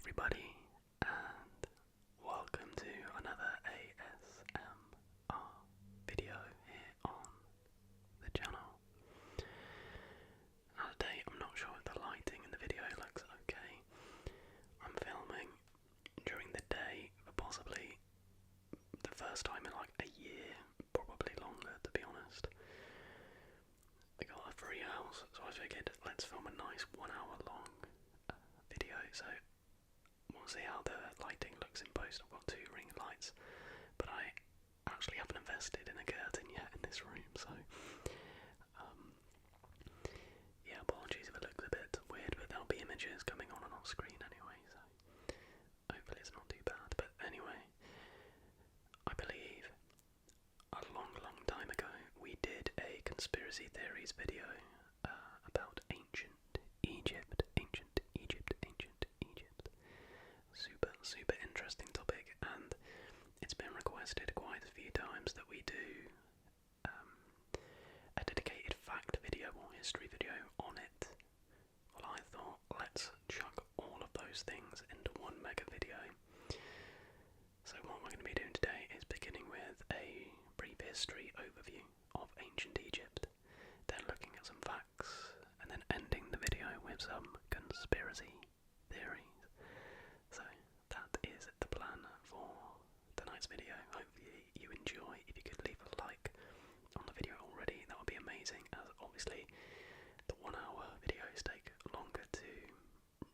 everybody, and welcome to another ASMR video here on the channel. Now today, I'm not sure if the lighting in the video looks okay. I'm filming during the day for possibly the first time in like a year, probably longer to be honest. I got a free house, so I figured let's film a nice 1 hour long video, so we'll see how the lighting looks in post. I've got 2 ring lights, but I actually haven't invested in a curtain yet in this room, so yeah, apologies if it looks a bit weird, but there'll be images coming on and off screen anyway, so hopefully it's not too bad. But anyway, I believe a long time ago we did a conspiracy theories video about ancient Egypt. Super interesting topic, and it's been requested quite a few times that we do a dedicated fact video or history video on it. Well, I thought let's chuck all of those things into one mega video. So what we're going to be doing today is beginning with a brief history overview of ancient Egypt, then looking at some facts, and then ending the video with some conspiracy theories. So that is the plan for tonight's video. Hopefully you enjoy. If you could leave a like on the video already, that would be amazing, as obviously the 1 hour videos take longer to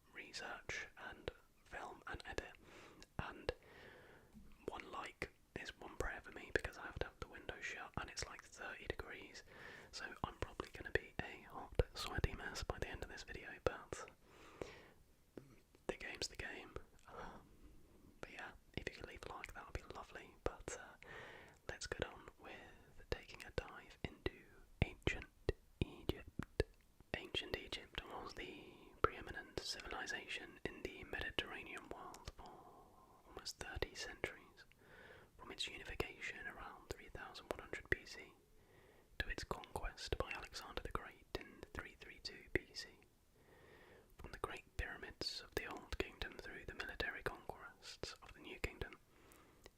research and film and edit, and one like is one prayer for me because I have to have the window shut and it's like 30 degrees, so I'm probably going to be a hot, sweaty mess by the end of this video, but the game's the game. But yeah, if you could leave a like, that would be lovely. But let's get on with taking a dive into ancient Egypt. Ancient Egypt was the preeminent civilization in the Mediterranean world for almost 30 centuries, from its unification around 3100 BC to its conquest by Alexander the Great in 332 BC. From the Great Pyramids of the Old Kingdom through the military conquests of the New Kingdom,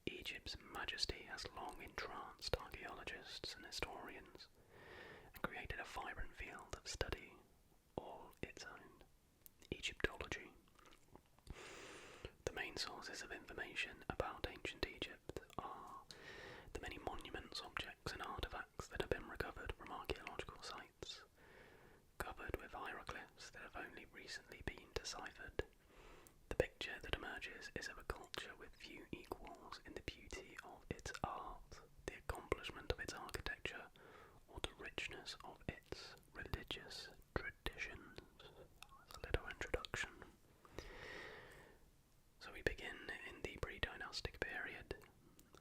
Egypt's majesty has long entranced archaeologists and historians and created a vibrant field of study all its own: Egyptology. The main sources of information about ancient Egypt are the many monuments, objects and artifacts that have been recovered from archaeological sites, covered with hieroglyphs that have only recently been deciphered. The picture that emerges is of a culture with few equals in the beauty of its art, the accomplishment of its architecture, or the richness of its religious traditions. That's a little introduction. So we begin in the pre-dynastic period,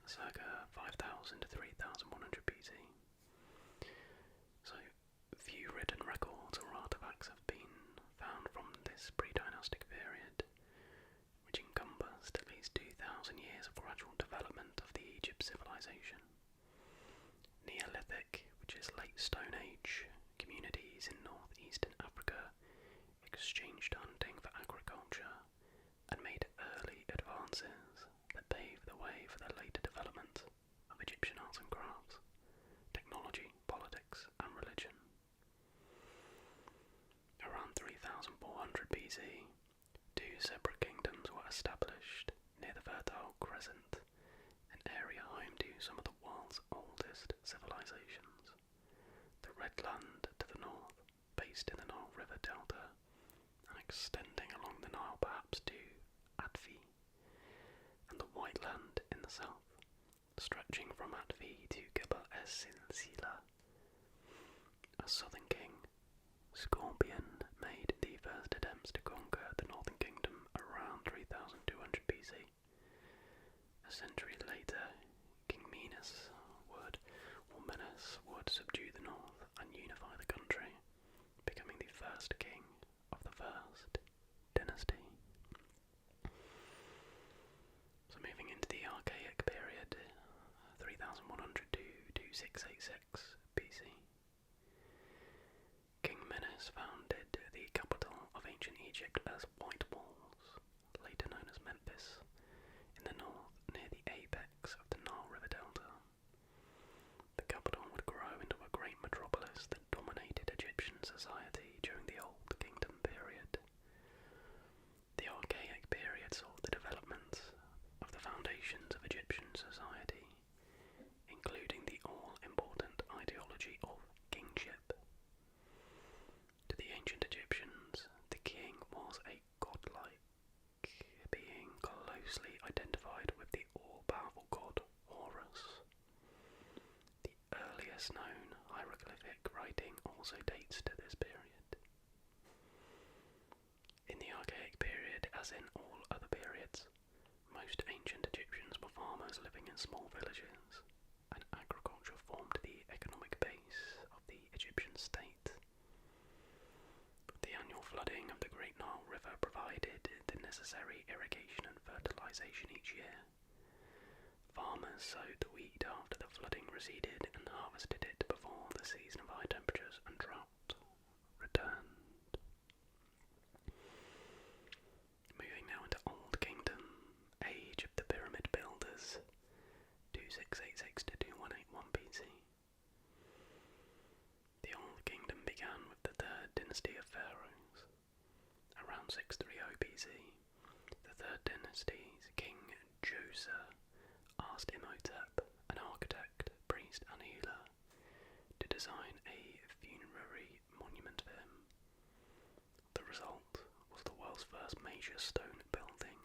circa 5000 to 3100 BC. So few written records or artifacts have been found from this pre-dynastic period, which encompassed at least 2000 years of gradual development of the Egypt civilization. Neolithic, which is late Stone Age, communities in northeastern Africa exchanged hunting for agriculture and made early advances that paved the way for the later development of Egyptian arts and crafts, technology, politics and religion. Around 3400 BC, 2 separate kingdoms were established near the Fertile Crescent, an area home to some of the world's oldest civilizations. The Red Land to the north, based in the Nile River Delta, and extending along the Nile perhaps to Atfi, and the White Land in the south, stretching from Atfi to Gebel es-Silsila. A southern king, Scorpion, made the first attempts to conquer the northern kingdom around 3200 BC. A century later, King Menes would subdue the north and unify the country, becoming the first king of the first dynasty. So moving into the Archaic period, 3100 to 2686 BC. King Menes founded the capital of ancient Egypt as White Walls, later earliest known hieroglyphic writing also dates to this period. In the Archaic period, as in all other periods, most ancient Egyptians were farmers living in small villages, and agriculture formed the economic base of the Egyptian state. The annual flooding of the Great Nile River provided the necessary irrigation and fertilization each year. Farmers sowed the wheat after the flooding receded and harvested it before the season of high temperatures and drought returned. Moving now into Old Kingdom, Age of the Pyramid Builders, 2686 to 2181 BC. The Old Kingdom began with the Third Dynasty of Pharaohs. Around 630 BC, the Third Dynasty's King Djoser asked Imhotep, an architect, priest and healer, to design a funerary monument for him. The result was the world's first major stone building,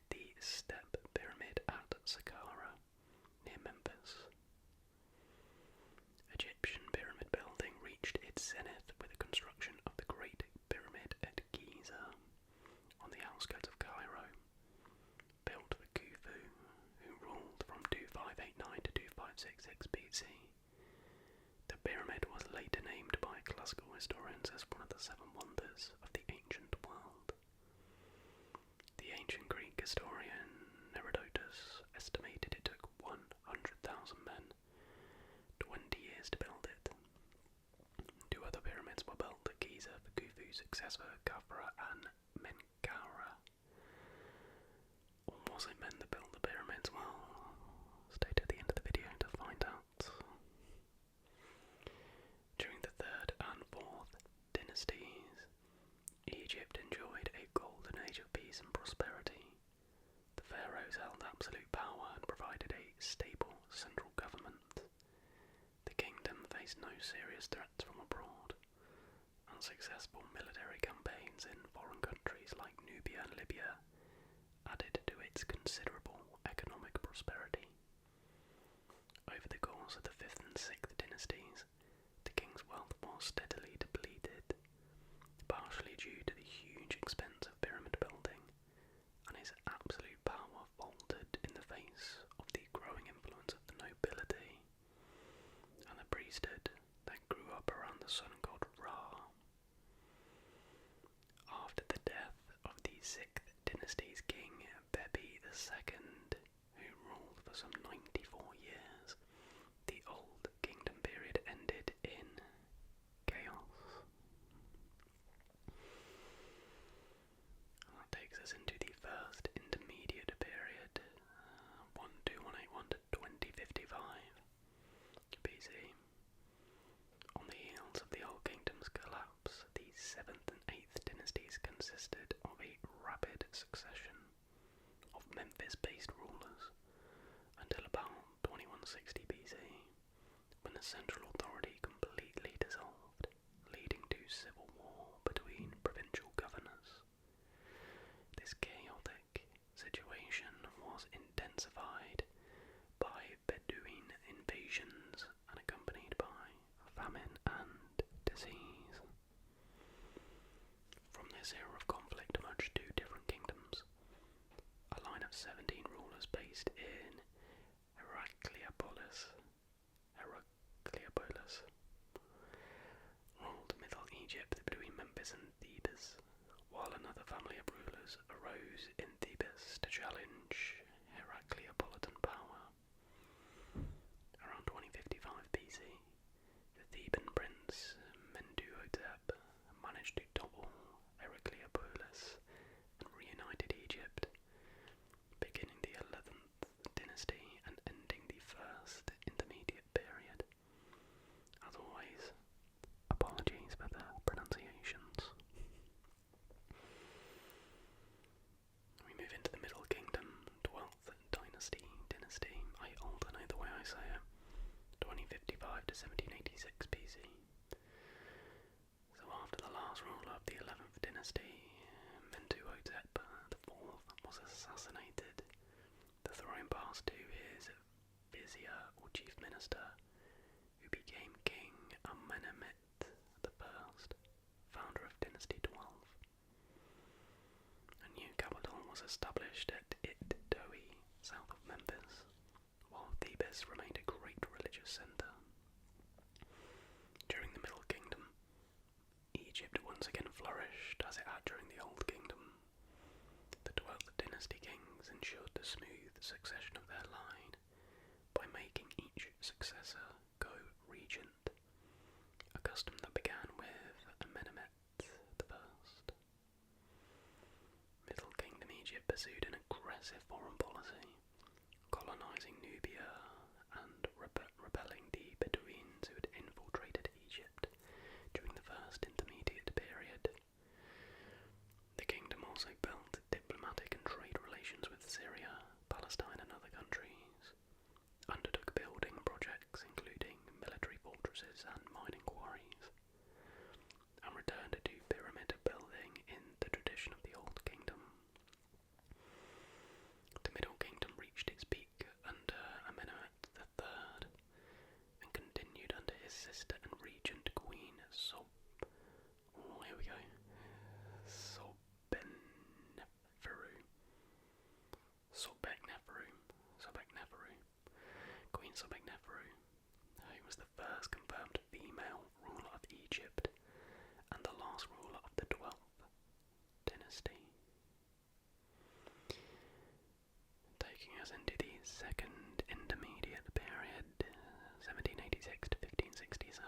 the Step Pyramid at Saqqara, near Memphis. Egyptian pyramid building reached its zenith with the construction of the Great Pyramid at Giza, on the outskirts of Cairo, built for Khufu, who ruled from 2589 to 2566 BC. The pyramid was later named by classical historians as one of the seven wonders of the ancient world. The ancient Greek historian Herodotus estimated it took 100,000 men 20 years to build it. Two other pyramids were built at Giza for Khufu's successor Khafra and Menkaura. Or was it men that built the pyramids? Well, stay to the end of the video to find out. During the Third and Fourth Dynasties, Egypt enjoyed a golden age of peace and prosperity. The pharaohs held absolute power and provided a stable central government. The kingdom faced no serious threats from abroad. Unsuccessful military campaigns in foreign countries like Nubia and Libya added to its considerable economic prosperity. Over the course of the 5th and 6th dynasties, the king's wealth was steadily depleted, partially due to the huge expense of pyramid building, and his absolute power faltered in the face of the growing influence of the nobility and the priesthood that grew up around the sun god Ra. After the death of the 6th dynasty's king Bebi II, who ruled for some 94 years, the Old Kingdom period ended in chaos. That takes us into the First Intermediate period, 12181 to 2055 BC. On the heels of the Old Kingdom's collapse, the 7th and 8th dynasties consisted of a rapid succession of Memphis-based rulers until about 2160 BC, when the central authority completely dissolved, leading to civil war between provincial governors. This chaotic situation was intensified by Bedouin invasions and accompanied by famine and disease. From this era of conflict emerged two different kingdoms, a line of 17 rulers based in Heracleopolis ruled Middle Egypt between Memphis and Thebes, while another family of rulers arose in Thebes to challenge Heracleopolitan power. Around 2055 BC, the Theban prince Mentuhotep managed to topple Heracleopolis and reunited Egypt, beginning the 11th dynasty and ending the First Intermediate period. As always, apologies for the pronunciations. We move into the Middle Kingdom, 12th dynasty. I alternate the way I say it. 2055 to 1786 BC. So after the last ruler of the 11th dynasty, Mentuhotep IV was assassinated, the throne passed to his vizier or chief minister, who became established at It-Doi, south of Memphis, while Thebes remained a great religious centre. During the Middle Kingdom, Egypt once again flourished as it had during the Old Kingdom. The 12th dynasty kings ensured the smooth succession of their line by making each successor co-regent, a custom that began with Amenemhet I. Middle Kingdom Egypt pursued an aggressive foreign policy, colonising Nubia and repelling the Bedouins who had infiltrated Egypt during the First Intermediate period. The kingdom also built diplomatic and trade relations with Syria, Palestine and other countries, undertook building projects including military fortresses and mining quarries, and returned to pyramid building in the tradition of the Old Kingdom. The Middle Kingdom reached its peak under Amenemhet III and continued under his sister and regent Queen Sobekneferu, Queen Sobekneferu, who was the first confirmed female ruler of Egypt and the last ruler of the 12th dynasty. Taking us into the Second Intermediate period, 1786 to 1567,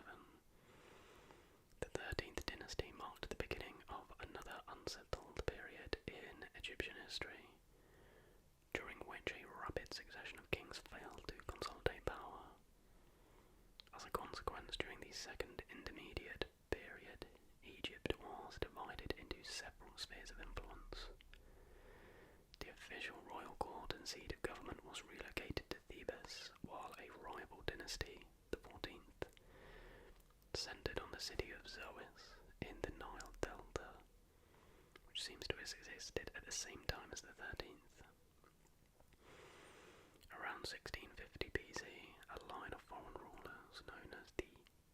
the 13th dynasty marked the beginning of another unsettled period in Egyptian history, during which a rapid succession of kings failed to consolidate power. As a consequence, during the Second Intermediate period, Egypt was divided into several spheres of influence. The official royal court and seat of government was relocated to Thebes, while a rival dynasty, the 14th, centered on the city of Zois in the Nile Delta, which seems to have existed at the same time as the 13th. Around 1650 BC, a line of foreign rulers known as the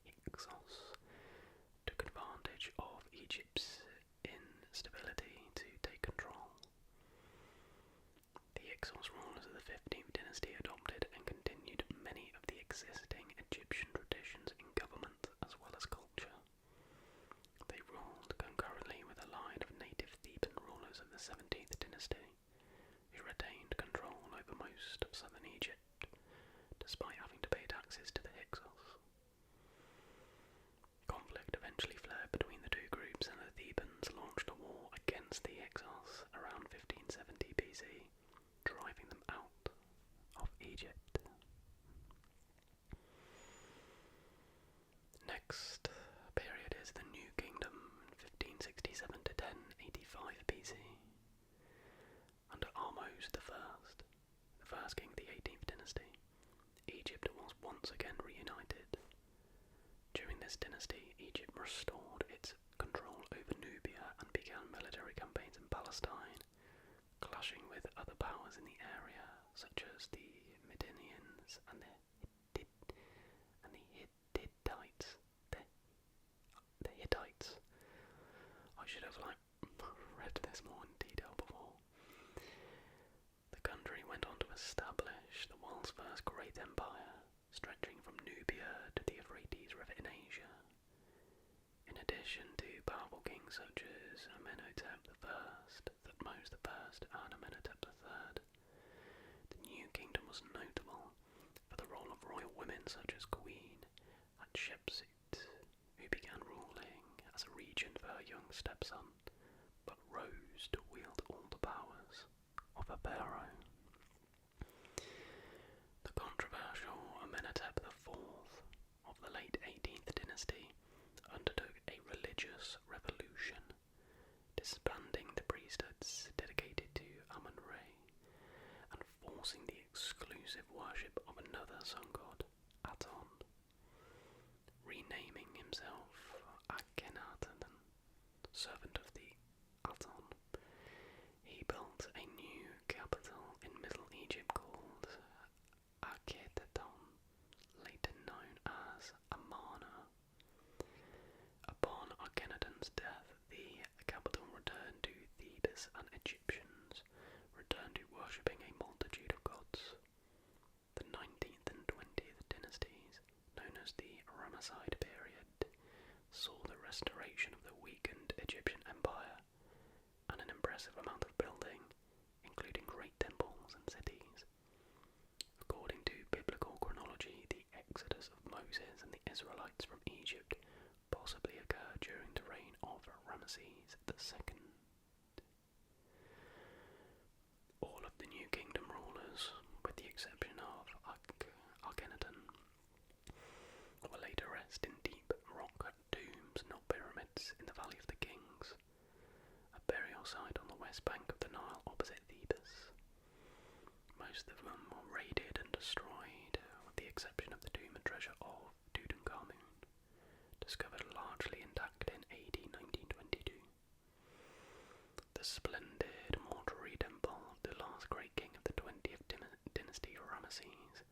Hyksos took advantage of Egypt's instability to take control. The Hyksos rulers of the 15th dynasty adopted and continued many of the existing Egyptian traditions in government as well as culture. They ruled concurrently with a line of native Theban rulers of the 17th dynasty, who retained control over most of southern Egypt, despite having to pay taxes to the Hyksos. Conflict eventually flared between the two groups, and the Thebans launched a war against the Hyksos around 1570 BC, driving them out of Egypt. Next period is the New Kingdom, 1567 to 1085 BC. Under Ahmose I, the first king of the 18th dynasty, Egypt was once again reunited. During this dynasty, Egypt restored its control over Nubia and began military campaigns in Palestine, clashing with other powers in the area, such as the Medinians and the Hittites. The Hittites. I should have read this more in detail before. The country went on to establish the world's first great empire, stretching from Nubia to the Euphrates River in Asia. In addition to powerful kings such as Amenhotep I, Thutmose I, and Amenhotep III, the new kingdom was notable for the role of royal women such as Queen Hatshepsut, who began ruling as a regent for her young stepson, but rose to wield all the powers of a pharaoh. The controversial Amenhotep IV of the late 18th dynasty undertook a religious revolution, disbanding the priesthoods dedicated to Amun-Re and forcing the exclusive worship of another sun god, Aton. Renaming himself Akhenaten, servant of the Aton, he built a new capital in Middle Egypt called Akhetaton, later known as Amarna. Upon Akhenaton's death, the capital returned to Thebes, and Egyptians restoration of the weakened Egyptian empire and an impressive amount of building, including great temples and cities. According to biblical chronology, the exodus of Moses and the Israelites from Egypt possibly occurred during the reign of Ramesses II. All of the New Kingdom rulers, with the exception of Akhenaten, will later rest in deep rock tombs, not pyramids, in the Valley of the Kings, a burial site on the west bank of the Nile opposite Thebes. Most of them were raided and destroyed, with the exception of the tomb and treasure of Tutankhamun, discovered largely intact in AD 1922. The splendid mortuary temple, the last great king of the 20th dynasty Ramesses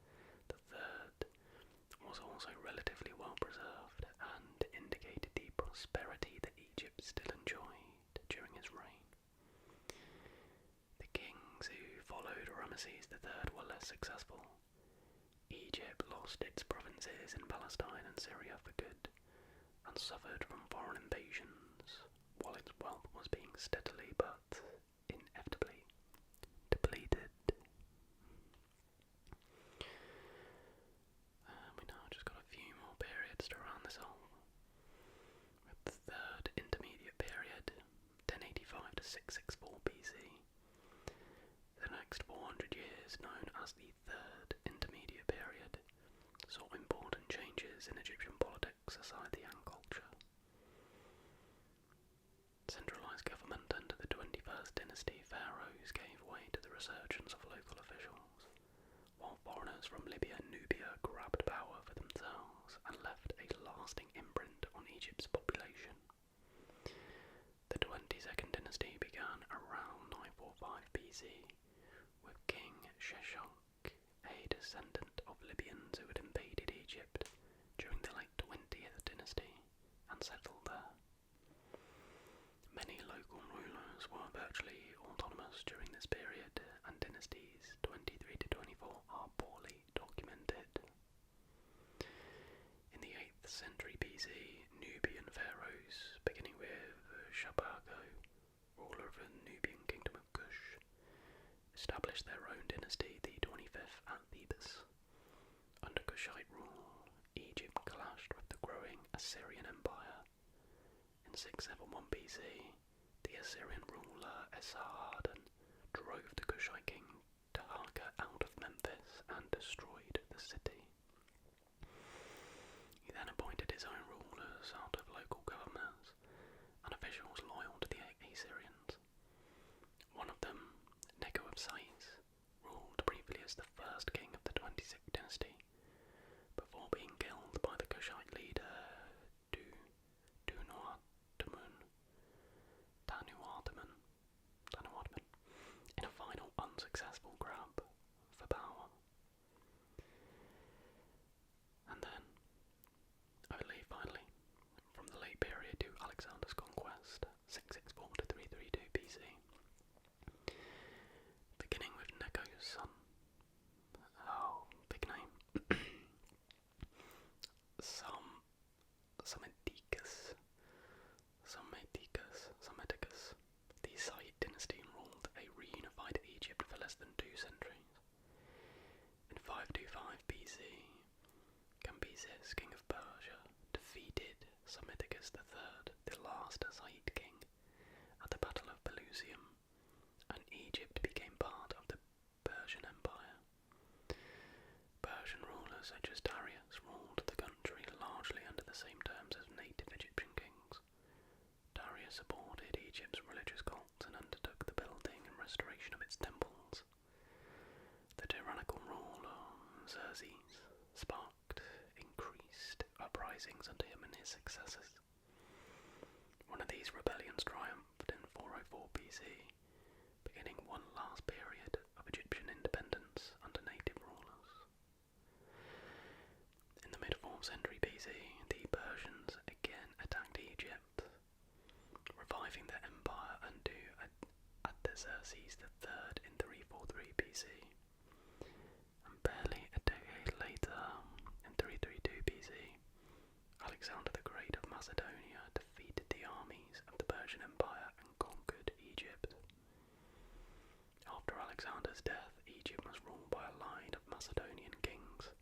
III, was also relatively well preserved and indicated the prosperity that Egypt still enjoyed during his reign. The kings who followed Ramesses III were less successful. Egypt lost its provinces in Palestine and Syria for good, and suffered from foreign invasions, while its wealth was being steadily but inevitably depleted. We now just got a few more periods to round this off. With the third intermediate period, 1085 to 664 BC. The next 400 years, known as the Third Intermediate Period, saw important changes in Egyptian politics, society and culture. Centralised government under the 21st dynasty pharaohs gave way to the resurgence of local officials, while foreigners from Libya and Nubia grabbed power for themselves and left a lasting imprint on Egypt's population. The 22nd dynasty began around 945 BC, with King Sheshonq, a descendant of Libyans who had invaded Egypt during the late 20th dynasty and settled there. Many local rulers were virtually autonomous during this period, and dynasties 23 to 24 are poorly documented. In the 8th century BC, Nubian pharaohs, beginning with Shabago, ruler of the Nubian kingdom of Kush, established their own dynasty, the 25th at Thebes. Under Kushite rule, Egypt clashed with the growing Assyrian Empire. In 671 BC, the Assyrian ruler Esarhaddon drove the Kushite king Taharqa out of Memphis and destroyed the city. He then appointed his own rulers out of local governments and officials loyal to the Assyrians. One of them, Necho of Sais, ruled briefly as the first king of the 26th dynasty, before being killed by the Kushite leader Tanuartaman in a final unsuccessful grab for power. And then, finally, from the late period to Alexander's conquest, 664 to 332 BC, beginning with Necho's son. Oh, big name. Psammetichus. The Said dynasty ruled a reunified Egypt for less than 2 centuries. In 525 BC, Cambyses, king of Persia, defeated Psammetichus III, the last Said king, at the Battle of Pelusium, and Egypt became part of the Persian Empire. Persian rulers such as Darius ruled the country largely under the same terms as native Egyptian kings. Darius supported Egypt's religious cults and undertook the building and restoration of its temples. The tyrannical rule of Xerxes sparked increased uprisings under him and his successors. One of these rebellions triumphed in 404 BC, beginning one last period of Egyptian independence under native rulers. In the mid-4th century BC, the Persians again attacked Egypt, reviving their empire under Artaxerxes III in 343 BC. And barely a decade later, in 332 BC, Alexander the Great of Macedonia Alexander's death, Egypt was ruled by a line of Macedonian kings,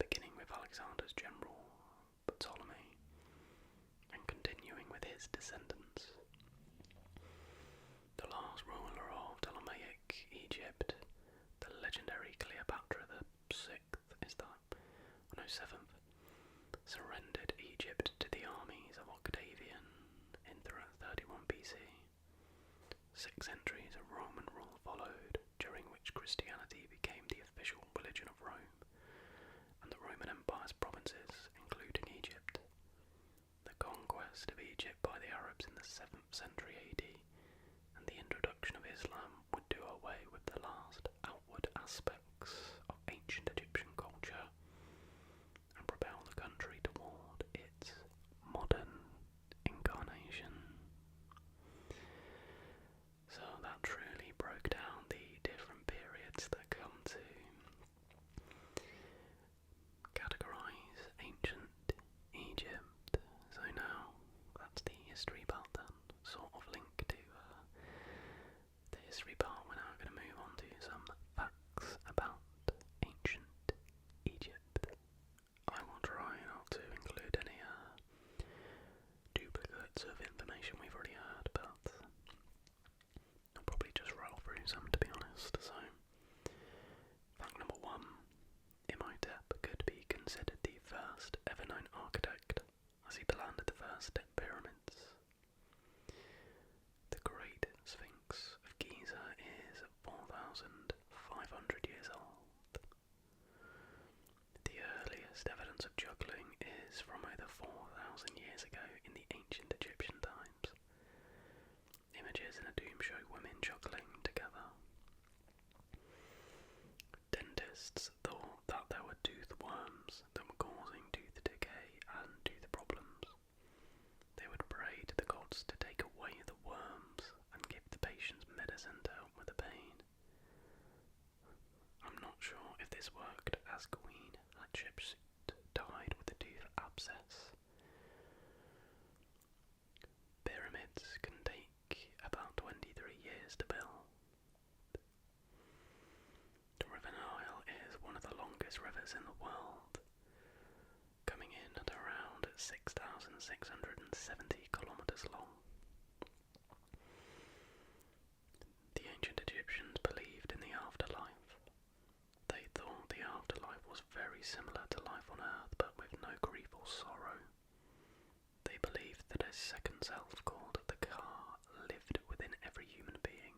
beginning with Alexander's general Ptolemy and continuing with his descendants. The last ruler of Ptolemaic Egypt, the legendary Cleopatra VI, seventh, surrendered Egypt to the armies of Octavian in 31 BC. 6 centuries of Roman rule followed, during which Christianity became the official religion of Rome, and the Roman Empire's provinces, including Egypt. The conquest of Egypt by the Arabs in the 7th century AD and the introduction of Islam would do away with the last outward aspects of ancient Egyptian culture and propel the country toward its modern incarnation. So that truly broke down the different periods that come to categorise ancient Egypt. So now that's the history part then, sort of link to the history part. We're now going to move on to some facts about ancient Egypt. I will try not to include any duplicates of information we've already heard, but I'll probably just roll through some to be honest. So, fact number 1. Imhotep could be considered the first ever known architect, as he planned the first step pyramids. The Great Sphinx of Giza is 4,500 years old. The earliest evidence of juggling is from over 4,000 years ago in the ancient Egyptian times. Images in a tomb show women juggling together. Dentists thought that there were tooth worms that were causing tooth decay and tooth problems. They would pray to the gods to take away the worms and give the patients medicine to help with the pain. I'm not sure if this worked, as Queen Hatshepsut died with a tooth abscess. Pyramids can take about 23 years to build. The River Nile is one of the longest rivers in the world, coming in at around 6,670 kilometers long. The ancient Egyptians believed in the afterlife. They thought the afterlife was very similar to life on Earth, but with no grief or sorrow. They believed that a second self called the Ka lived within every human being.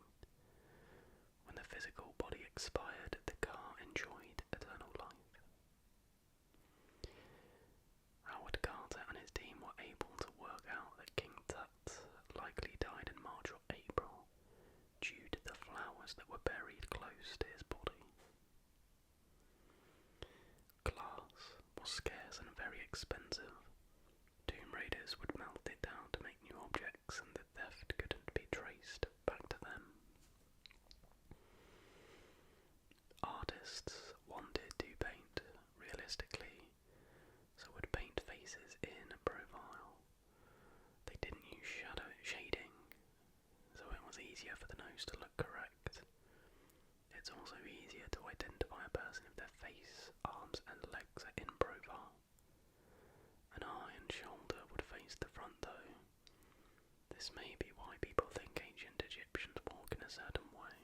When the physical body expired, the Ka enjoyed eternal life. Howard Carter and his team were able to work out that King Tut likely died in March or April due to the flowers that were buried close to his body. Glass was scarce and very expensive. Tomb raiders would melt it down to make new objects, and the theft couldn't be traced back to them. Artists wanted to paint realistically, so would paint faces in profile. They didn't use shading, so it was easier for the nose to look correct. It's also easier to identify a person if their face, arms and legs are in profile. An eye and shoulder would face the front though. This may be why people think ancient Egyptians walk in a certain way.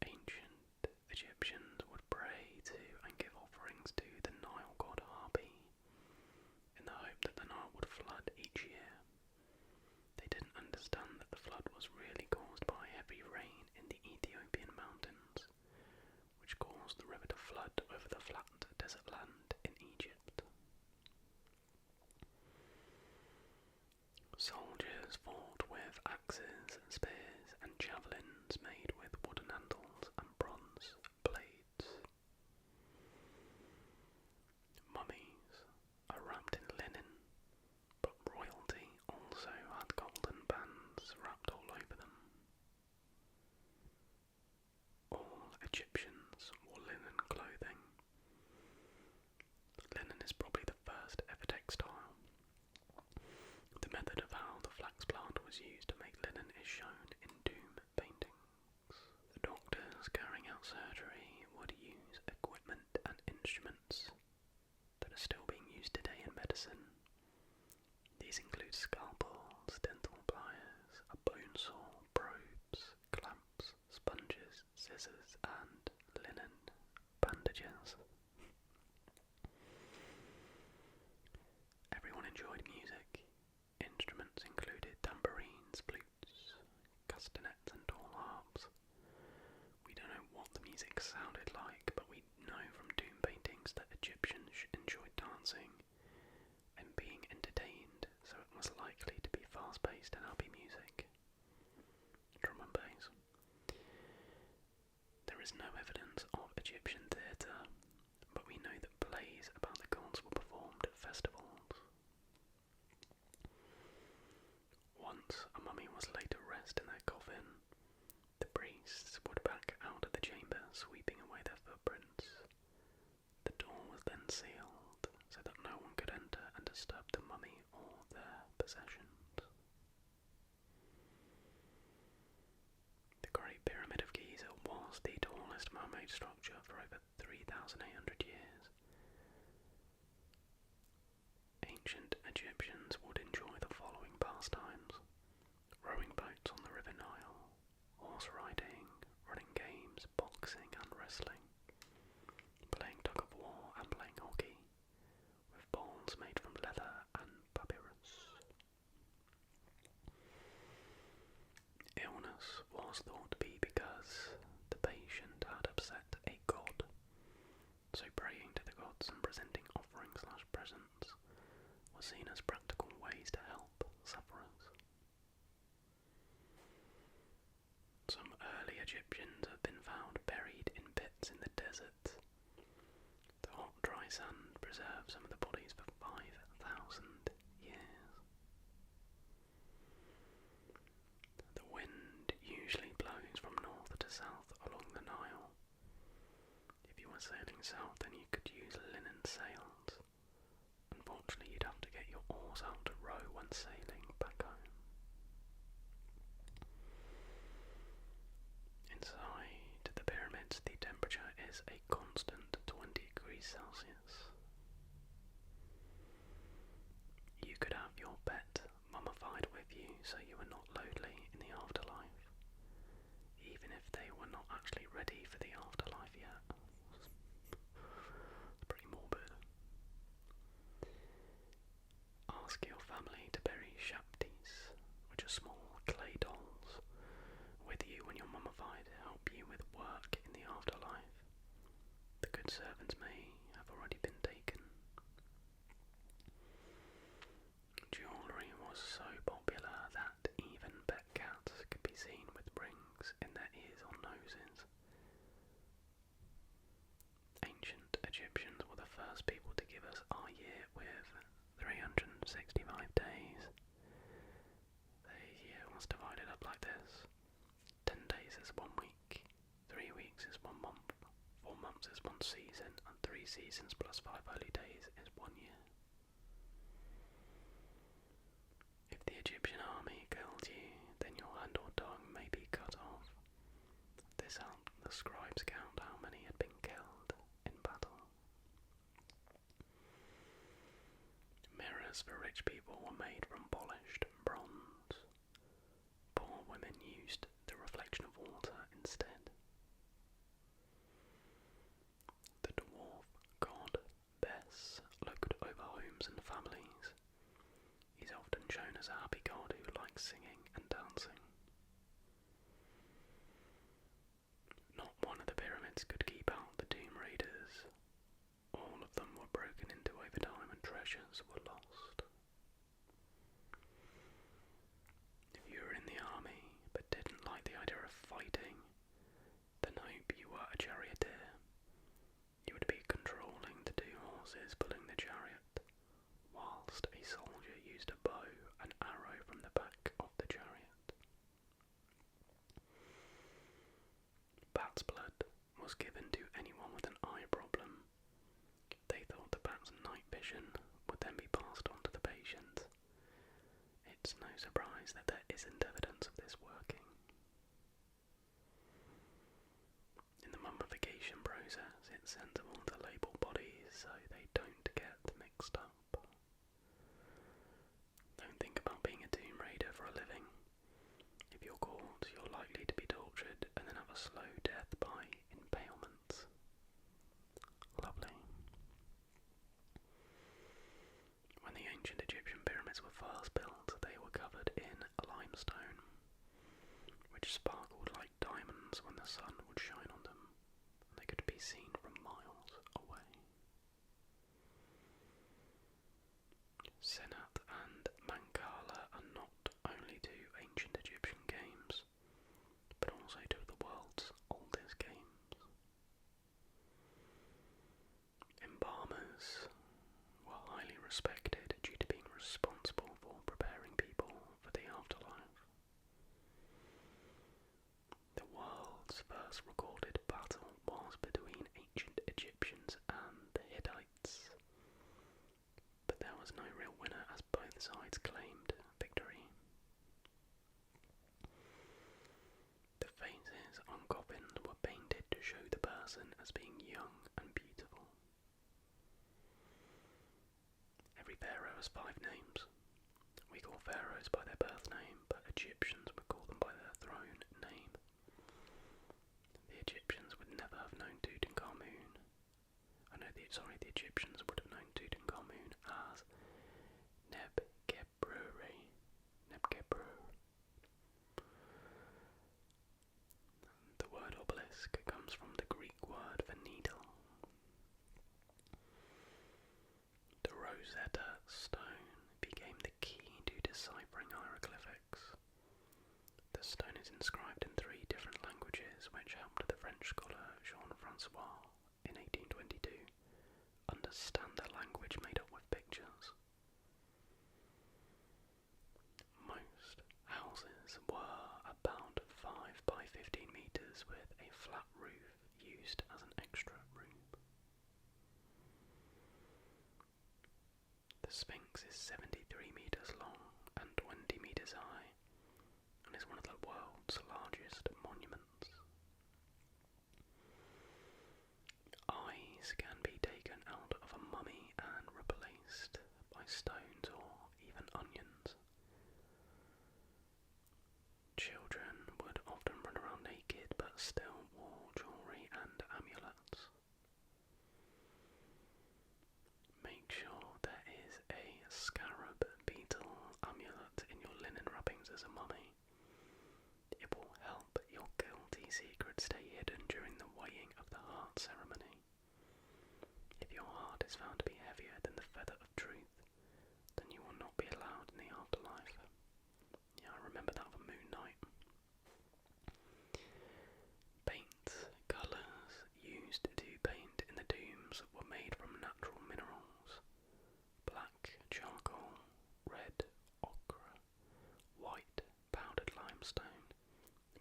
Ancient Egyptians would pray to and give offerings to the Nile god Hapi, in the hope that the Nile would flood each year. They didn't understand that the flood was really caused by heavy rain in the Ethiopian mountains, which caused the river to flood over the flat desert land in Egypt. Soldiers fought with axes, spears and javelins made with wooden handles and bronze blades. Mummies are wrapped in linen, but royalty also had golden bands wrapped all over them. All Egyptians wore linen clothing. Linen is probably the first ever textile. The method of how the flax plant was used to make linen is shown in tomb Ages. Everyone enjoyed music. Instruments included tambourines, flutes, castanets and tall harps. We don't know what the music sounded like, but we know from tomb paintings that Egyptians enjoyed dancing and being entertained, so it was likely to be fast-paced and happy music. Drum and bass. There is no evidence of Egyptian theatre, but we know that plays about the gods were performed at festivals. Once a mummy was laid to rest in their coffin, the priests would back out of the chamber, sweeping away their footprints. The door was then sealed, so that no one could enter and disturb the mummy or their possessions. The Great Pyramid of Giza was the tallest man-made structure for over 3,800 years. Ancient Egyptians would enjoy the following pastimes: rowing boats on the River Nile, horse riding, running games, boxing and wrestling, playing tug of war and playing hockey, with balls made from leather and papyrus. Illness was thought to be because the patient had upset a god, so praying to the gods and presenting offerings/presents was seen as practical ways to help sufferers. Some early Egyptians have been found buried in pits in the desert. The hot, dry sand preserved some of the bodies for 5,000 years. The wind usually blows from north to south along the Nile. If you were sailing south, then you could use linen sails. Unfortunately, you'd have to get your oars out to row when sailing back home. Inside the pyramids, the temperature is a constant 20 degrees Celsius. You could have your pet mummified with you so you were not lonely in the afterlife, even if they were not actually ready for the afterlife yet. It's pretty morbid. Ask your family to bury shaptis, which are small clay dolls, with you when you're mummified to help you with work in the afterlife. The good servants may have already been taken. Jewellery was so popular that even pet cats could be seen with rings in their ears or noses. Ancient Egyptians were the first people to give us our year with 365 days. The year was divided up like this: 10 days is 1 week, 3 weeks is 1 month, 4 months is 1 season, and 3 seasons plus 5 holy days is 1 year. If the Egyptian army killed you, then your hand or tongue may be cut off. This helped the scribes count how many had been killed in battle. Mirrors for rich people were made from polished bronze. Poor women used the reflection of water instead. The dwarf god Bes looked over homes and families. He's often shown as a happy god who likes singing and dancing. Not one of the pyramids could keep out the tomb raiders. All of them were broken into over time and treasures were lost. If you were in the army but didn't like the idea of fighting, then hope you were a charioteer. You would be controlling the 2 horses pulling the chariot, whilst a soldier used a bow and arrow from the back of the chariot. Bat's blood was given to anyone with an eye problem. They thought the bat's night vision would then be passed on to the patient. It's no surprise that there isn't evidence of this working. In the mummification process, it's sensible to label bodies so they don't get mixed up. Don't think about being a tomb raider for a living. If you're caught, you're likely to be tortured and then have a slow death by impalement. sides claimed victory. The faces on coffins were painted to show the person as being young and beautiful. Every pharaoh has 5 names. We call pharaohs by their birth name, but Egyptians would call them by their throne name. The Egyptians would never have known Tutankhamun. The Egyptians would have known Tutankhamun as Nebkebru. The word obelisk comes from the Greek word for needle. The Rosetta Stone became the key to deciphering hieroglyphics. The stone is inscribed in 3 different languages, which helped the French scholar Jean-Francois in 1822 understand a language made up with pictures. Most houses were about 5 by 15 metres with a flat roof used as an extra room. The Sphinx is 73 metres long and 20 metres high, and is one of the world's largest monuments. Eyes can be taken out of a mummy and replaced by stones or even onions. Children would often run around naked but still wore jewellery and amulets. Make sure there is a scarab beetle amulet in your linen wrappings as a mummy. It will help your guilty secret stay hidden during the weighing of the heart ceremony. If your heart is found to be heavier than the feather of truth, then you will not be allowed in the afterlife. Yeah, I remember that for Moon Night. Paint colours used to paint in the tombs were made from natural minerals. Black charcoal, red ochre, white powdered limestone,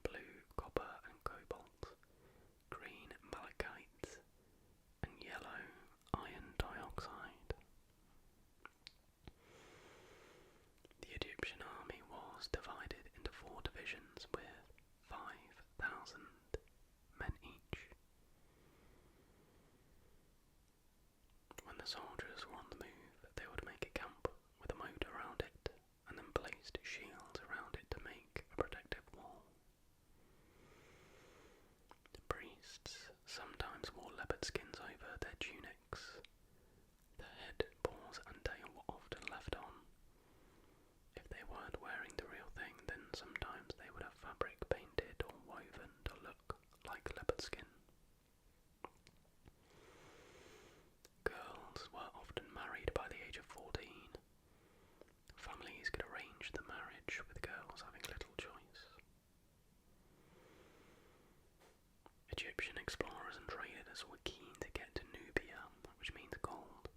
blue copper and cobalt, green malachite, and yellow iron dioxide. The Egyptian army was divided into 4 divisions with 5,000 men each. When the soldiers were on the move, they would make a camp with a moat around it, and then placed shields around it to make a protective wall. The priests sometimes wore leopard skins over their tunics. The head, paws and tail were often left on. If they weren't wearing the real thing, then sometimes they would have fabric painted or woven to look like leopard skin. Girls were often married by the age of 14. Families could arrange the marriage with girls having little choice. Egyptian explorers and traders were keen to get to Nubia, which means gold.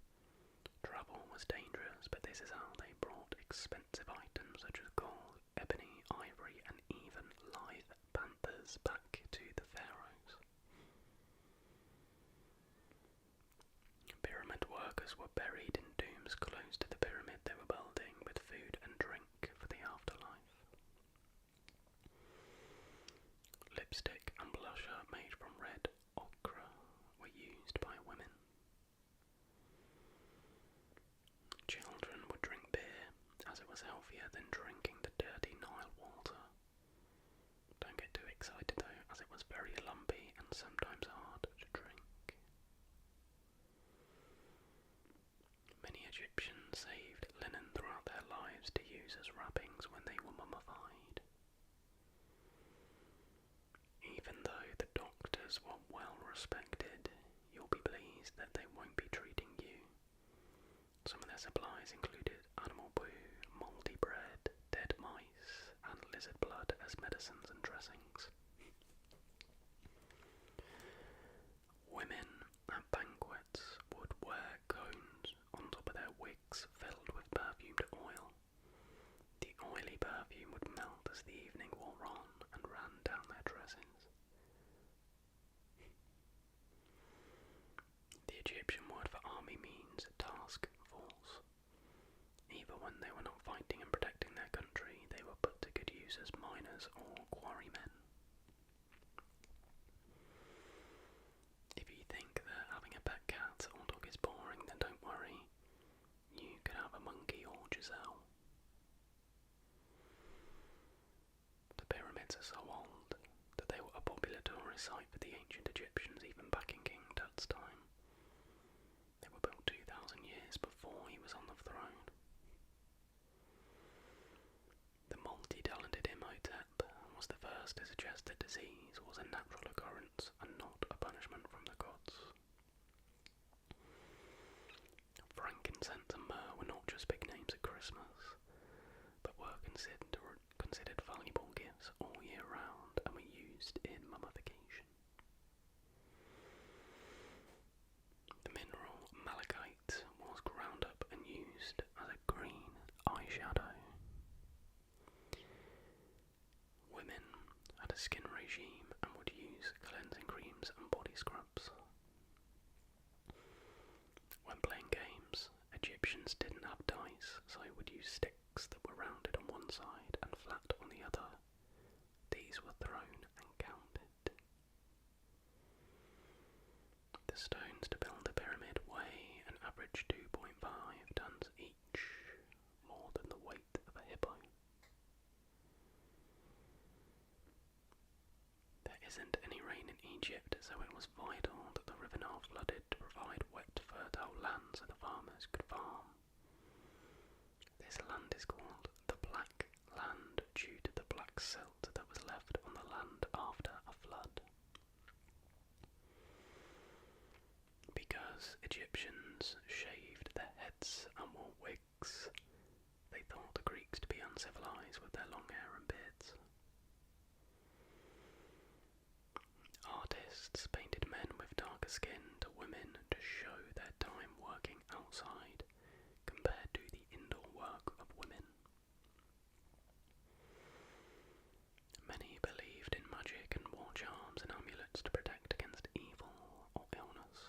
Travel was dangerous, but this is how they brought expensive items such as gold, ebony, ivory, and even live panthers back to the pharaohs. Pyramid workers were buried in tombs close to the pyramid they were building with food and drink for the afterlife. Lipstick and blusher made from red ochre were used by women. Children would drink beer, as it was healthier than drinking the dirty Nile water. Don't get too excited though, as it was very lumpy and sometimes hard to drink. Many Egyptians saved linen throughout their lives to use as wrappings when they were mummified. Even though the doctors were well respected, you'll be pleased that they won't be treating you. Some of their supplies included animal poo, mouldy bread, dead mice, and lizard blood as medicines and dressings. Women at banquets would wear cones on top of their wigs filled with perfumed oil. The oily perfume would melt as the evening wore on and ran down their dresses. The Egyptian word for army means task force. sight for the ancient Egyptians even back in King Tut's time. They were built 2,000 years before he was on the throne. The multi-talented Imhotep was the first to suggest that disease was a natural occurrence and not a punishment from the gods. Frankincense and myrrh were not just big names at Christmas, but were considered valuable gifts all year round and were used in mummification. The mineral malachite was ground up and used as a green eyeshadow. Women had a skin regime and would use cleansing creams and body scrubs. When playing games, Egyptians didn't have dice, so they would use sticks that were rounded on one side and flat on the other. These were thrown and counted. The stones to build the pyramid weigh an average 2.5 tons each, more than the weight of a hippo. There isn't any rain in Egypt, so it was vital that the river Nile flooded to provide wet, fertile land so the farmers could farm. This land is called the Black Land due to the black silt that was left on the land after a flood. Because Egyptians shaved their heads and wore wigs, they thought the Greeks to be uncivilized with their long hair and beards. Artists painted men with darker skin to women to show their time working outside compared to the indoor work of women. Many believed in magic and wore charms and amulets to protect against evil or illness.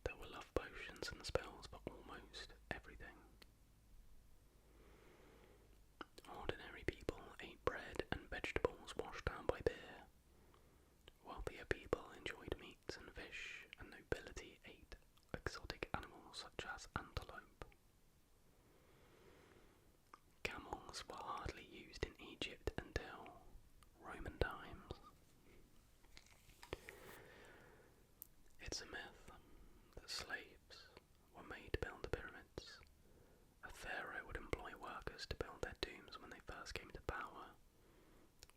There were love potions and spells for almost everything. Ordinary people ate bread and vegetables washed down by beer. Wealthier people enjoyed meats and fish, and nobility ate exotic animals such as antelope. Camels were hardly used in Egypt until Roman times. It's a myth that slaves were made to build the pyramids. A pharaoh would employ workers to build their tombs when they first came to power.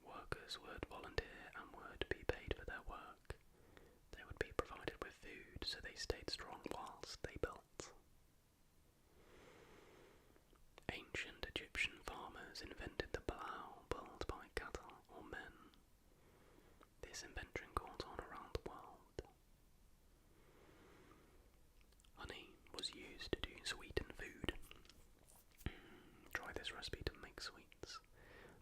Workers would volunteer and would be paid for their work. They would be provided with food so they stayed strong whilst they built. Ancient Egyptian farmers invented the plough pulled by cattle or men. This invention caught on around the world. Honey was used to sweeten food. Try this recipe to make sweets.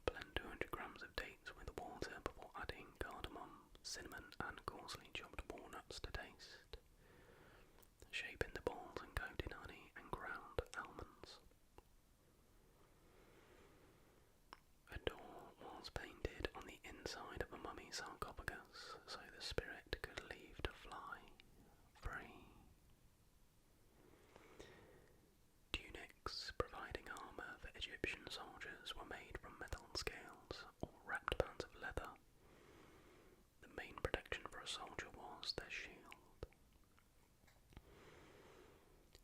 Blend 200 grams of dates with water before adding cardamom, cinnamon and coarsely chopped walnuts to taste. Shape in the balls and coat in honey and ground almonds. A door was painted on the inside of a mummy sarcophagus so the spirit could leave to fly free. Tunics providing armour for Egyptian soldiers were made from metal scales or wrapped bands of leather. The main protection for a soldier was their shield.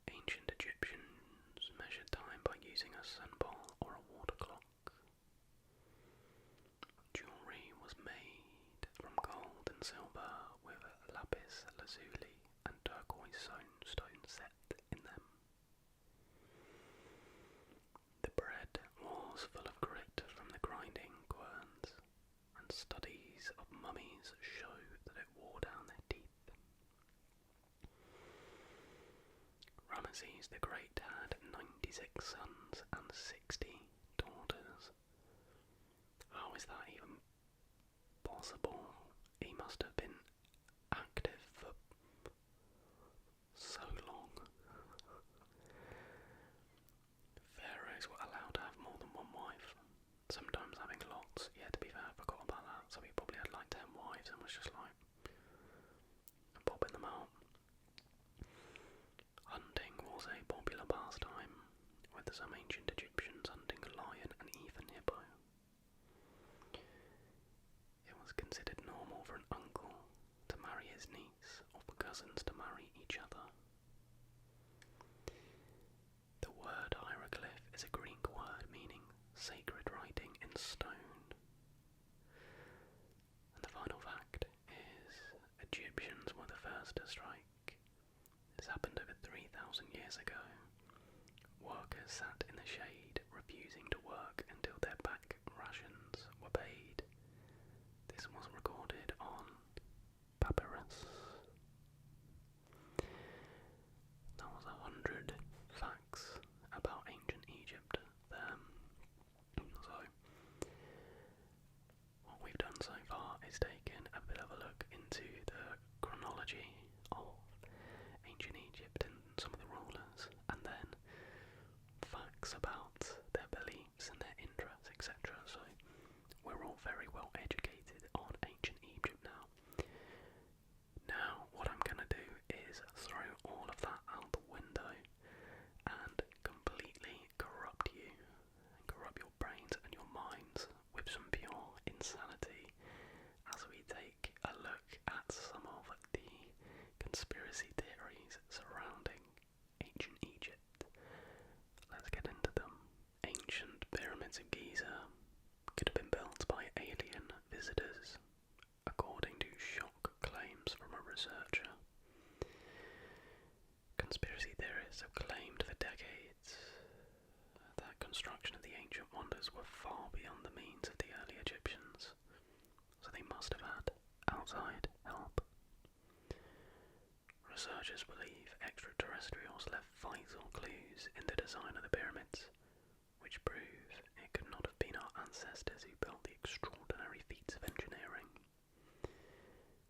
Ancient Egyptians measured time by using a sunball or a water clock. Jewellery was made from gold and silver with lapis lazuli and turquoise stone set in them. The bread was full of grit from the grinding querns, and studies of mummies show that it wore down their teeth. Ramesses the Great had 96 sons and 60 daughters. How is that even possible? He must have been active for so long. Pharaohs were allowed to have more than one wife, sometimes having lots. Yeah, to be fair, I forgot about that. So he probably had like 10 wives and was just like popping them out. Hunting was a popular pastime, with some ancient Egyptians hunting a lion and even hippo. It was considered normal for an persons to marry each other. The word hieroglyph is a Greek word meaning sacred writing in stone. And the final fact is Egyptians were the first to strike. This happened over 3,000 years ago. Workers sat in the shade, refusing to work until their back rations were paid. This was recorded on papyrus. That was 100 facts about ancient Egypt there. So, what we've done so far is taken a bit of a look into the chronology of ancient Egypt and some of the rulers, and then facts about their beliefs and their interests, etc. So we're all very well educated on ancient Egypt now. Now what I'm going to do is throw all of that out the window and completely corrupt you, corrupt your brains and your minds with some pure insanity as we take a look at some of the conspiracy theories surrounding ancient Egypt. Let's get into them. Ancient pyramids of Giza could have been built by alien visitors, according to shock claims from a researcher. Conspiracy theorists have claimed for decades that construction of the ancient wonders were far beyond the means of the early Egyptians, so they must have had outside help. Researchers believe extraterrestrials left vital clues in the design of the pyramids, which prove it could not have been our ancestors who built the extraordinary feats of engineering.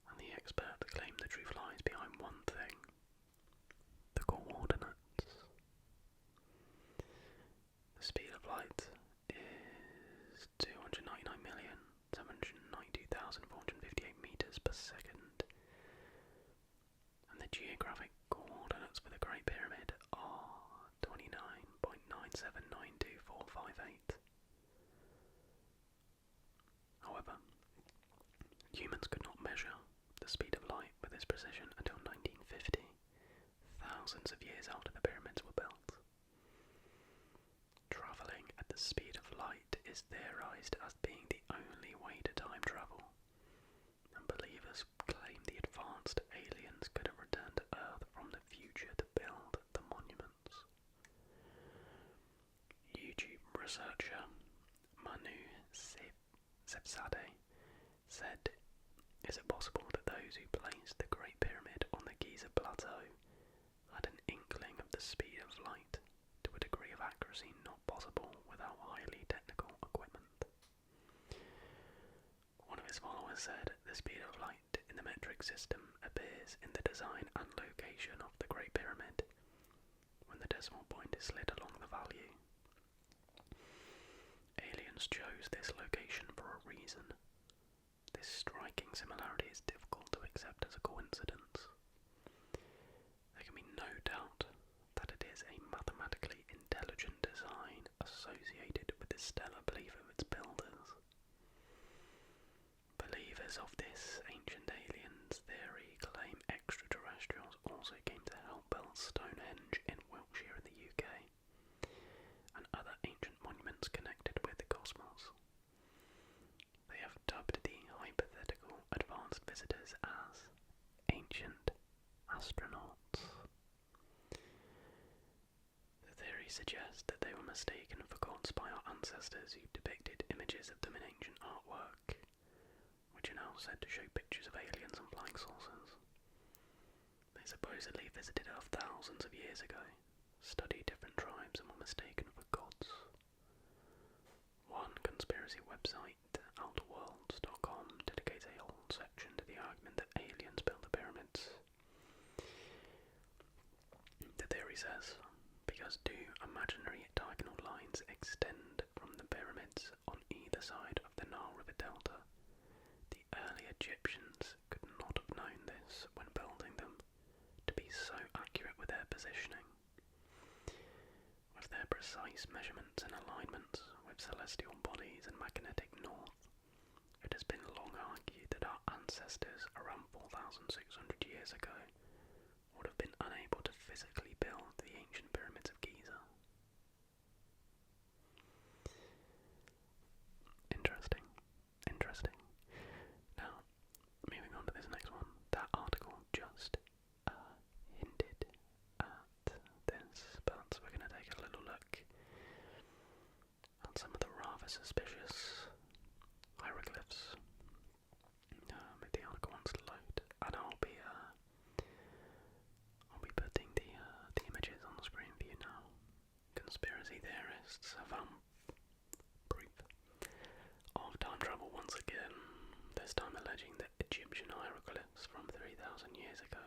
And the experts claim the truth lies behind one thing: the coordinates. The speed of light is 299,792,458 meters per second, and the geographic coordinates for the Great Pyramid are 29.9792458. However, humans could not measure the speed of light with this precision until 1950, thousands of years after the pyramids were built. Travelling at the speed of light is theorised as being the only way to time travel, and believers claim the advanced aliens could have returned to Earth from the future to build the monuments. YouTube researcher Manu Sevzadeh said, "Is it possible that those who placed the Great Pyramid on the Giza Plateau had an inkling of the speed of light to a degree of accuracy not possible without highly technical equipment?" One of his followers said, "The speed of light in the metric system appears in the design and location of the Great Pyramid, when the decimal point is slid along the value. Aliens chose this location for a reason. This striking similarity is difficult to accept as a coincidence. There can be no doubt that it is a mathematically intelligent design associated with the stellar belief of its builders." Believers of this ancient aliens theory claim extraterrestrials also came to help build Stonehenge in Wiltshire in the UK, and other ancient monuments connected with the cosmos. They have dubbed the hypothetical advanced visitors as ancient astronauts. The theory suggests that they were mistaken for gods by our ancestors who depicted images of them in ancient artwork, which are now said to show pictures of aliens and flying saucers. They supposedly visited Earth thousands of years ago, studied different tribes, and were mistaken for gods. One conspiracy website, allsortsasmrbusiness.com, dedicates a whole section to the argument that aliens built the pyramids. The theory says, because two imaginary diagonal lines extend from the pyramids on either side of the Nile River Delta, the early Egyptians could not have known this when building them to be so accurate with their positioning. With their precise measurements and alignments with celestial bodies and magnetic north, it has been long argued that our ancestors around 4,600 years ago build the ancient pyramids of Giza. Interesting. Interesting. Now, moving on to this next one. That article just hinted at this, but we're going to take a little look at some of the rather suspicious hieroglyphs. If the article wants to load, and I'll be putting the images on the screen for you now. Conspiracy theorists have found proof of time travel once again, this time alleging that Egyptian hieroglyphs from 3,000 years ago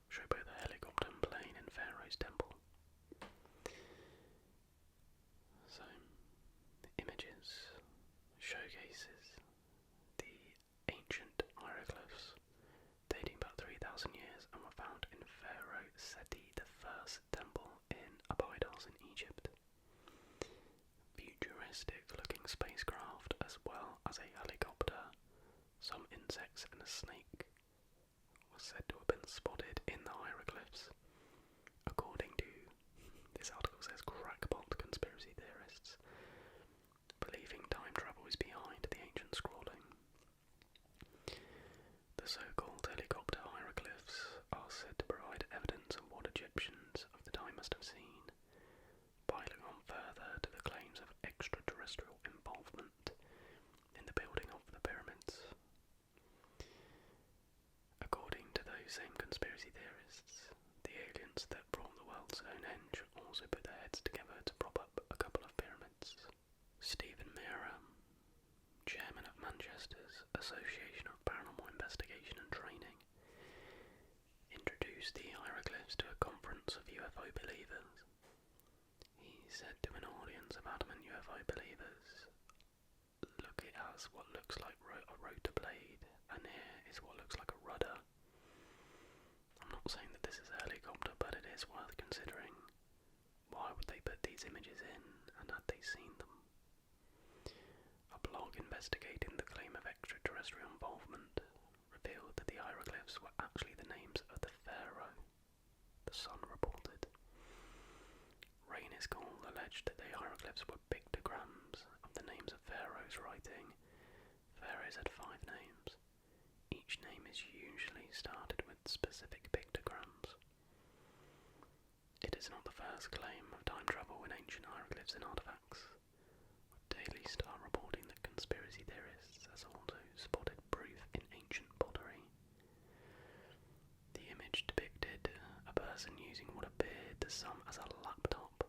show both a helicopter and plane in Pharaoh's temple. So, the images showcases the ancient hieroglyphs dating about 3,000 years and were found in Pharaoh Seti I's temple in Abydos in Egypt. Futuristic-looking spacecraft as well as a helicopter, some insects and a snake was said to have been spotted in the hieroglyphs. According to, this article says, crackpot conspiracy theorists believing time travel is behind the ancient scrolling. The so-called helicopter hieroglyphs are said to provide evidence of what Egyptians of the time must have seen, piling on further to the claims of extraterrestrial involvement in the building of the pyramids. According to those same conspiracy theorists, the aliens that brought the world to Stonehenge also put their heads together to prop up a couple of pyramids. Stephen Meara, chairman of Manchester's Association of Paranormal Investigation and Training, introduced the hieroglyphs to a conference of UFO believers. He said to an audience of adamant UFO believers, "Look, it has what looks like a rotor blade, and here is what looks like a rudder. I'm not saying that this is a helicopter, but it is worth considering. Why would they put these images in, and had they seen them?" A blog investigating the claim of extraterrestrial involvement revealed that the hieroglyphs were actually the names of the pharaoh, the Sun reported. Rain School alleged that the hieroglyphs were pictograms of the names of pharaohs, writing, "Pharaohs had 5 names. Each name is usually started with specific pictograms." It is not the first claim of time travel in ancient hieroglyphs and artifacts, with Daily Star reporting that conspiracy theorists has also spotted proof in ancient pottery. The image depicted a person using what appeared to some as a laptop,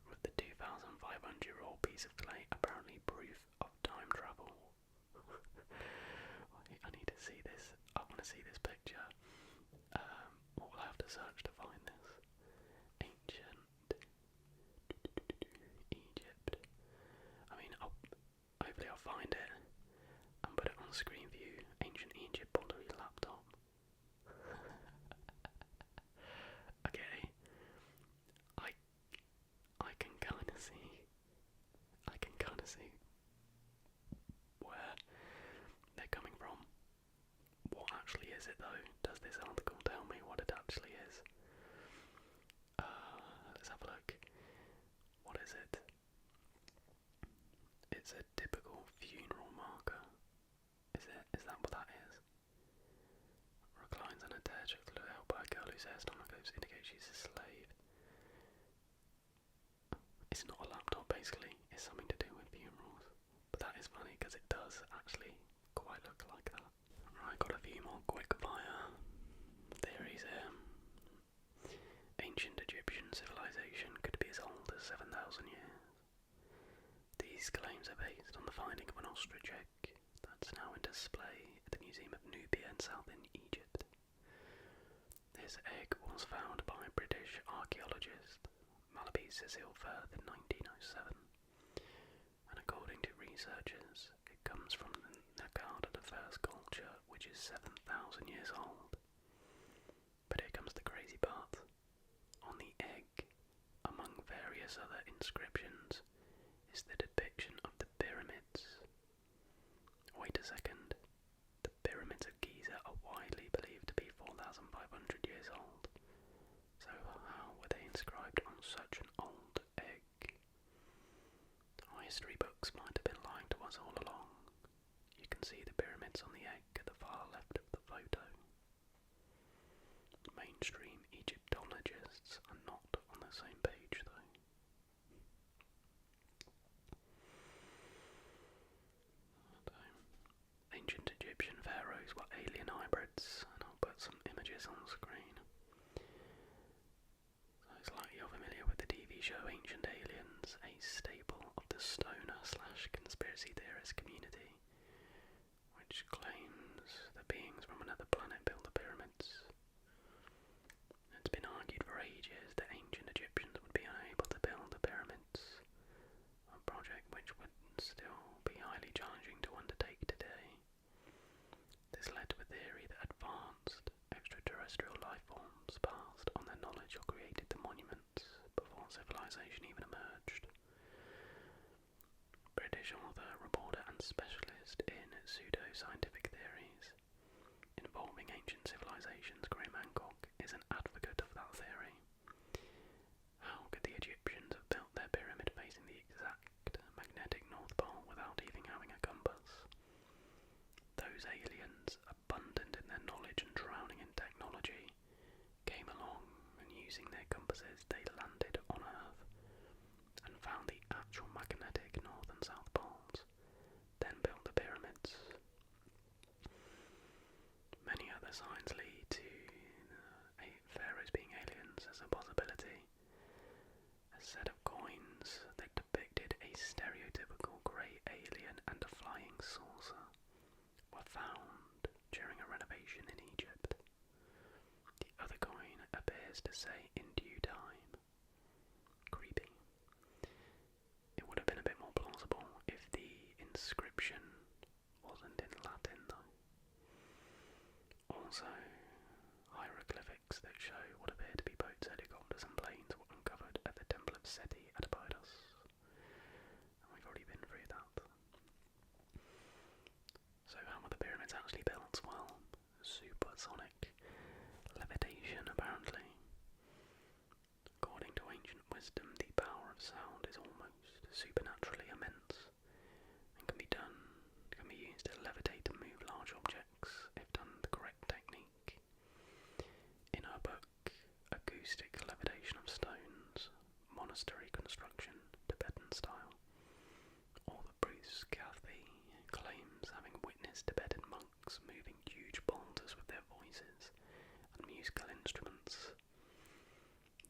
with the 2,500-year-old piece of clay apparently proof of time travel. I need to see this. I want to see this picture. What will I have to search to find this? Ancient Egypt. I mean, hopefully I'll find it and put it on screen view. Ancient Egypt pottery laptop. Okay, I can kind of see where they're coming from. What actually is it though? Does this article tell me what it actually is? Let's have a look. What is it? It's a typical funeral marker. Is that what that is? Reclines on a desk, held by a girl whose hair stomach indicates she's a slave. It's not a laptop basically, it's something to do with funerals. But that is funny because it does actually quite look like that. Right, got a few more quick fire theories here. Ancient Egyptian civilization could be as old as 7,000 years. These claims are based on the finding of an ostrich egg that's now in display at the Museum of Nubia in southern Egypt. This egg was found by British archaeologist Malaby Cecil Firth in 1907, and according to researchers, it comes from the Nagada the first culture, which is 7,000 years old. But here comes the crazy part. On the egg, among various other inscriptions, is the depiction of the pyramids. Wait a second. The pyramids of Giza are widely believed to be 4,500 years old. So history books might have been lying to us all along. You can see the pyramids on the egg at the far left of the photo. Mainstream Egyptologists are not on the same page though. Ancient Egyptian pharaohs were alien hybrids, and I'll put some images on screen. So it's like you're familiar with the TV show Ancient Aliens, a staple of the stoner/conspiracy theorist community, which claims that beings from another planet built the pyramids. It's been argued for ages that ancient Egyptians would be unable to build the pyramids, a project which would still be highly challenging to undertake today. This led to a theory that advanced extraterrestrial life forms passed on their knowledge or created the monuments before civilization even emerged. British author, reporter and specialist in pseudo-scientific theories involving ancient civilizations, Graham Hancock is an advocate of that theory. How could the Egyptians have built their pyramid facing the exact magnetic North Pole without even having a compass? Those aliens, abundant in their knowledge and drowning in technology, came along and using their compasses they landed on Earth and found the actual magnetic North and South Poles, then built the pyramids. Many other signs lead to pharaohs being aliens as a possibility. A set of coins that depicted a stereotypical grey alien and a flying saucer were found during a renovation in Egypt. The other coin appears to say in due time. Creepy. It would have been a bit more plausible if the inscription wasn't in Latin though. Also, hieroglyphics that show what appear to be boats, helicopters and planes were uncovered at the Temple of Seti at Abydos. And we've already been through that. So how were the pyramids actually built? Well, supersonic levitation apparently. According to ancient wisdom, the power of sound is almost supernaturally immense and can be used to levitate and move large objects if done the correct technique. In her book, Acoustic Levitation of Stones, Monastery Construction, Tibetan Style, author Bruce Cathy claims having witnessed Tibetan monks moving huge boulders with their voices and musical instruments.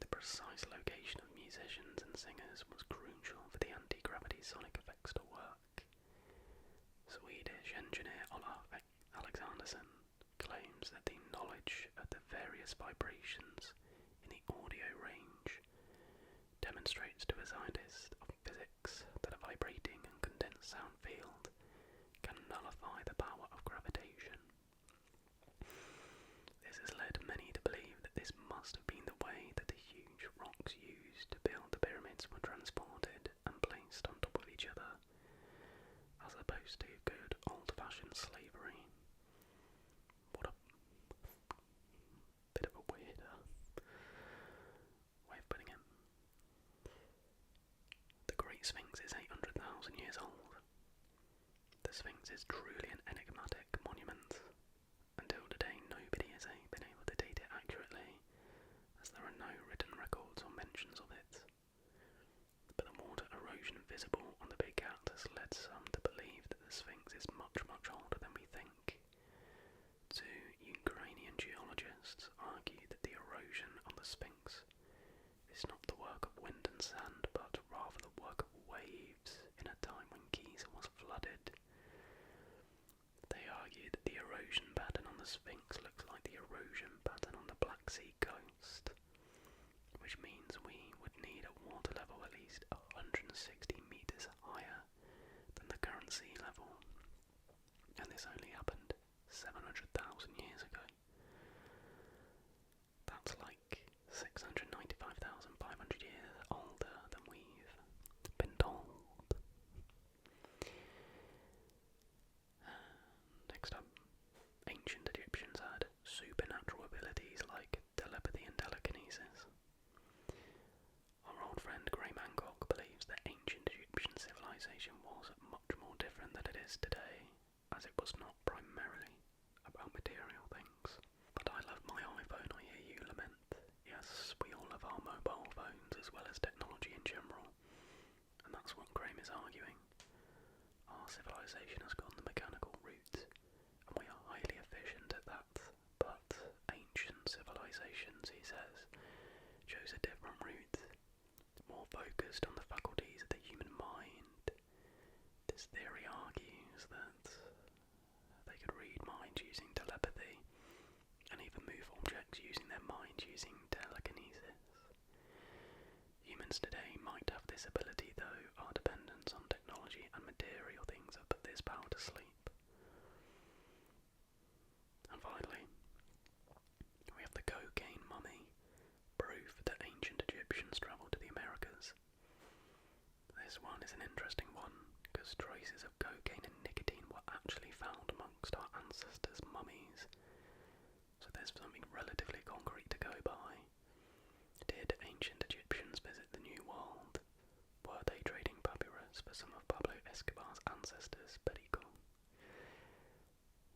The precise location of musicians and singers was crucial for the anti-gravity sonic effects to work. Swedish engineer Olaf Alexandersson claims that the knowledge of the various vibrations in the audio range demonstrates to a scientist of physics that a vibrating and condensed sound field can nullify the power of gravitation. This has led many to believe that this must have been the way that the huge rocks used to build the pyramids were transported and placed on top of each other, as opposed to good old-fashioned slavery. What a bit of a weird way of putting it. The Great Sphinx is 800,000 years old. The Sphinx is truly an enigmatic monument. Until today, nobody has been able to date it accurately, as there are no written records or mentions of it. But the water erosion visible on the Big Cat has led some to believe that the Sphinx is much, much older than we think. Two Ukrainian geologists argue that the erosion on the Sphinx is not the work of wind and sand, but rather the work of waves in a time when Giza was flooded. They argue that the erosion pattern on the Sphinx looks like the erosion pattern on the Black Sea coast, which means we would need a water level at least 160 metres higher than the current sea level, and this only happened 700,000 years ago. That's like 695,500 years older than we've been told. Next up, ancient Egyptians had supernatural abilities like telepathy and telekinesis. Our old friend Graham Hancock believes that ancient Egyptian civilization this today, as it was not primarily about material things. But I love my iPhone, I hear you lament. Yes, we all love our mobile phones as well as technology in general. And that's what Graham is arguing. Our civilization has gone the mechanical route, and we are highly efficient at that. But ancient civilizations, he says, chose a different route, more focused on the faculties of the human mind. This theory argues that they could read minds using telepathy, and even move objects using their minds using telekinesis. Humans today might have this ability, though our dependence on technology and material things have put this power to sleep. And finally, we have the cocaine mummy, proof that ancient Egyptians travelled to the Americas. This one is an interesting one, because traces of cocaine and nicotine were actually found amongst our ancestors' mummies. So there's something relatively concrete to go by. Did ancient Egyptians visit the New World? Were they trading papyrus for some of Pablo Escobar's ancestors' pedicle?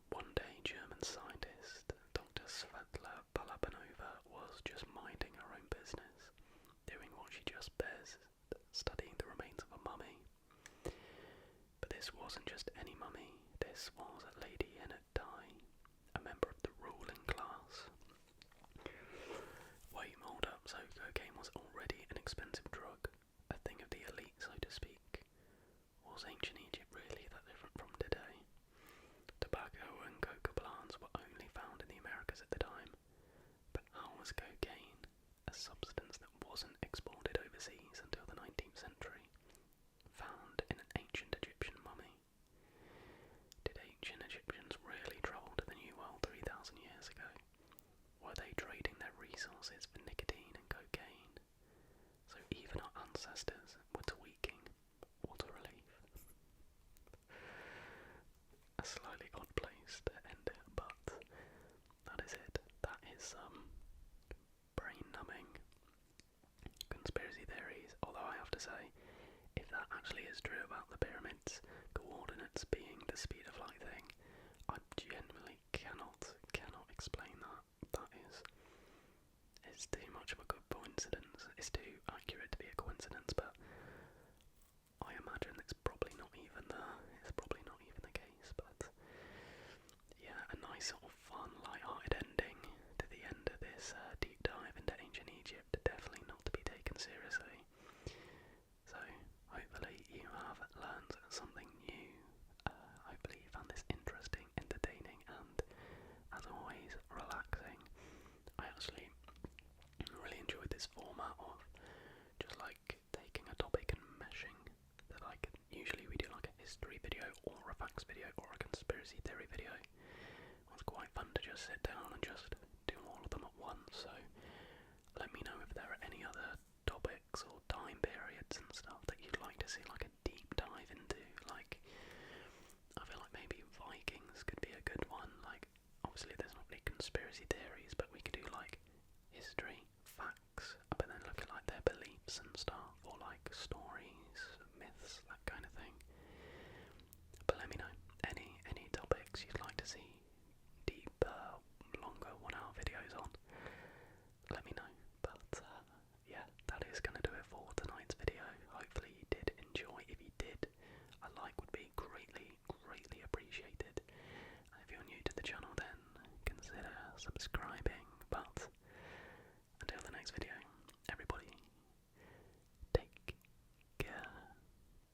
One day, German scientist Dr. Svetla Balabanova was just minding her own business, doing what she just best, studying the remains of a mummy. But this wasn't just any mummy, this was Lady Enid Dye, a member of the ruling class. Wait, hold up, so cocaine was already an expensive drug, a thing of the elite, so to speak. Was ancient Egypt really that different from today? Tobacco and coca plants were only found in the Americas at the time, but how was cocaine, a substance that wasn't exported overseas until the 19th century, found in an ancient Egyptian mummy? Did ancient Egyptians really travel to the New World 3,000 years ago? Were they trading their resources for nicotine and cocaine? So even our ancestors were tweaking. What a relief. A slightly odd place to end it, but that is it. That is brain-numbing conspiracy theories, although I have to say, if that actually is true about the pyramids, coordinates being the speed of light thing, I genuinely cannot explain that. It's too much of a good coincidence. It's too accurate to be a coincidence, but I imagine it's probably not even the case. But yeah, a nice sort of fun, light-hearted ending to the end of this deep dive into ancient Egypt. Definitely not to be taken seriously. So hopefully you have learned something new. Hopefully you found this interesting, entertaining, and as always, relaxing. I actually really enjoyed this format of just taking a topic and meshing that usually we do a history video or a facts video or a conspiracy theory video. It was quite fun to just sit down and just do all of them at once, so let me know if there are any other topics or time periods and stuff that you'd like to see a deep dive into. I feel like maybe Vikings could be a good one. Obviously there's not any conspiracy theories, but we could do history, facts, but then look at their beliefs and stuff.